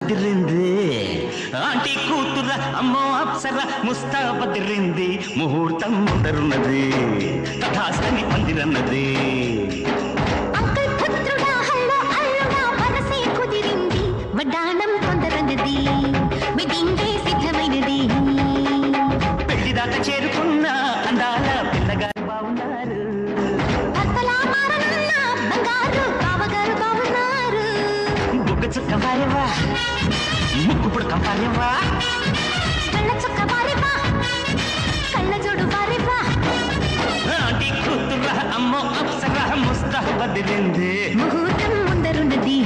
తిరింది aunty కూతుర అమ్మో అప్సర ముస్తాబదిరింది ముహూర్తం ముందరున్నది తథాస్తని పందిరన్నది వడ్డాణం తొందరన్నది వెడ్డింగే సిద్ధమైనది పెళ్లిదాకా చేరుకున్న అందాల పిల్లగారు బాగున్నారు భర్తలా మారనున్న బంగారు బావగారు బాగున్నారు బుగ్గ చుక్క వారేవా ముక్కు పుడక వారేవా కళ్ళ చుక్క వారేవా కళ్ళ జోడు వారేవా ఆంటీ కూతుర అమ్మో అప్సర ముస్తాబదిరింది ముహూర్తం ముందరున్నది